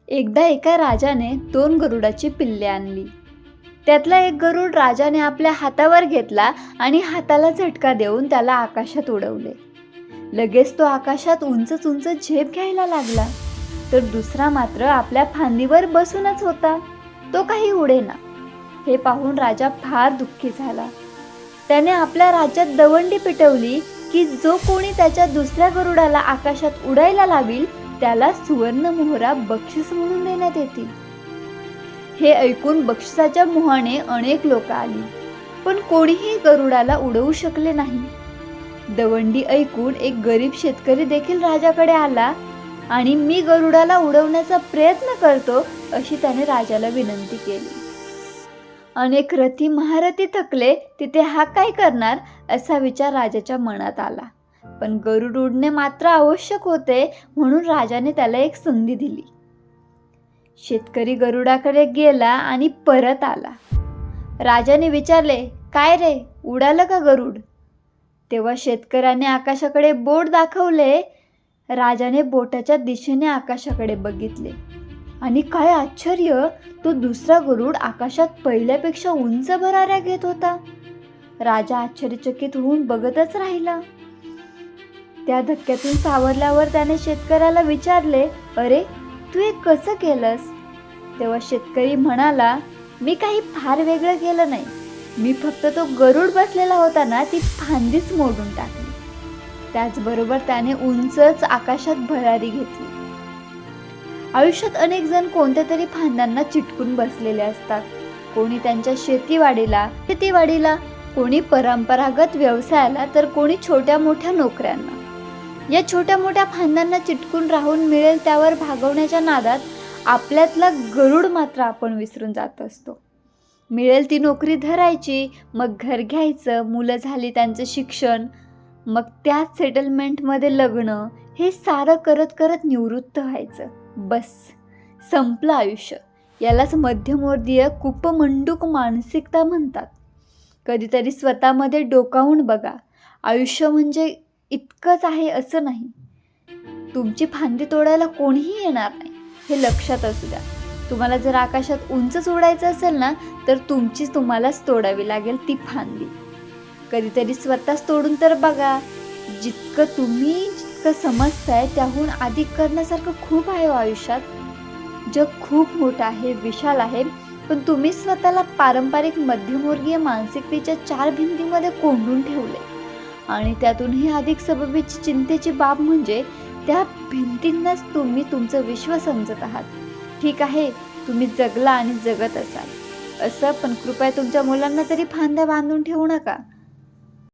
एकदा एका राजाने 2 गरुडाची पिल्ले आणली. त्यातला एक गरुड राजाने आपल्या हातावर घेतला आणि हाताला झटका देऊन त्याला आकाशात उडवले. लगेच तो आकाशात उंच उंच झेप घ्यायला लागला. तर दुसरा मात्र आपल्या फांदीवर बसूनच होता. तो काही उडेना. हे पाहून राजा फार दुःखी झाला. त्याने आपल्या राज्यात दवंडी पिटवली की जो कोणी त्याच्या दुसऱ्या गरुडाला आकाशात उडायला लावील त्याला सुवर्ण मोहरा बक्षीस म्हणून देण्यात येतील. हे ऐकून बक्षिसाच्या मोहाने अनेक लोक आली, पण कोणीही गरुडाला उडवू शकले नाही. दवंडी ऐकून एक गरीब शेतकरी देखील राजाकडे आला आणि मी गरुडाला उडवण्याचा प्रयत्न करतो अशी त्याने राजाला विनंती केली. अनेक रथी महारथी थकले तिथे हा काय करणार असा विचार राजाच्या मनात आला. पण गरुड उडणे मात्र आवश्यक होते म्हणून राजाने त्याला एक संधी दिली. शेतकरी गरुडाकडे गेला आणि परत आला. राजाने विचारले, काय रे, उडालं का गरुड? तेव्हा शेतकऱ्याने आकाशाकडे बोट दाखवले. राजाने बोटाच्या दिशेने आकाशाकडे बघितले आणि काय आश्चर्य, तो दुसरा गरुड आकाशात पहिल्यापेक्षा उंच भराऱ्या घेत होता. राजा आश्चर्यचकित होऊन बघतच राहिला. त्या धक्क्यातून सावरल्यावर त्याने शेतकऱ्याला विचारले, अरे तू हे कसं केलंस? तेव्हा शेतकरी म्हणाला, मी काही फार वेगळं केलं नाही. मी फक्त तो गरुड बसलेला होता ना, ती फांदीच मोडून टाकली. त्याचबरोबर त्याने उंचच आकाशात भरारी घेतली. आयुष्यात अनेक जण कोणत्या तरी फांद्यांना चिटकून बसलेले असतात. कोणी त्यांच्या शेतीवाडीला, कोणी परंपरागत व्यवसायाला, तर कोणी छोट्या मोठ्या नोकऱ्यांना. या छोट्या मोठ्या फांद्यांना चिटकून राहून मिळेल त्यावर भागवण्याच्या नादात आपल्यातला गरुड मात्र आपण विसरून जात असतो. मिळेल ती नोकरी धरायची, मग घर घ्यायचं, मुलं झाली त्यांचं शिक्षण, मग त्याच सेटलमेंटमध्ये लग्न, हे सारं करत करत निवृत्त व्हायचं. बस संपलं आयुष्य. यालाच मध्यमवर्गीय कुपमंडूक मानसिकता म्हणतात. कधीतरी स्वतःमध्ये डोकावून बघा. आयुष्य म्हणजे इतकंच आहे असं नाही. तुमची फांदी तोडायला कोणीही येणार नाही, हे लक्षात असू द्या. तुम्हाला जर आकाशात उंच उडायचं असेल ना, तर तुम्हालाच तोडावी लागेल ती फांदी. कधीतरी स्वतःच तोडून तर बघा. जितकं समजताय त्याहून अधिक करण्यासारखं खूप आहे आयुष्यात. जग खूप मोठं आहे, विशाल आहे, पण तुम्ही स्वतःला पारंपरिक मध्यमवर्गीय मानसिकतेच्या 4 भिंतीमध्ये कोंडून ठेवले. आणि त्यातूनही अधिक सबबीची चिंतेची बाब म्हणजे त्या भिंतींनाच तुम्ही तुमचं विश्व समजत आहात. ठीक आहे, तुम्ही जगला आणि जगत असाल असं, पण कृपया तुमच्या मुलांना तरी फांद्या बांधून ठेवू नका.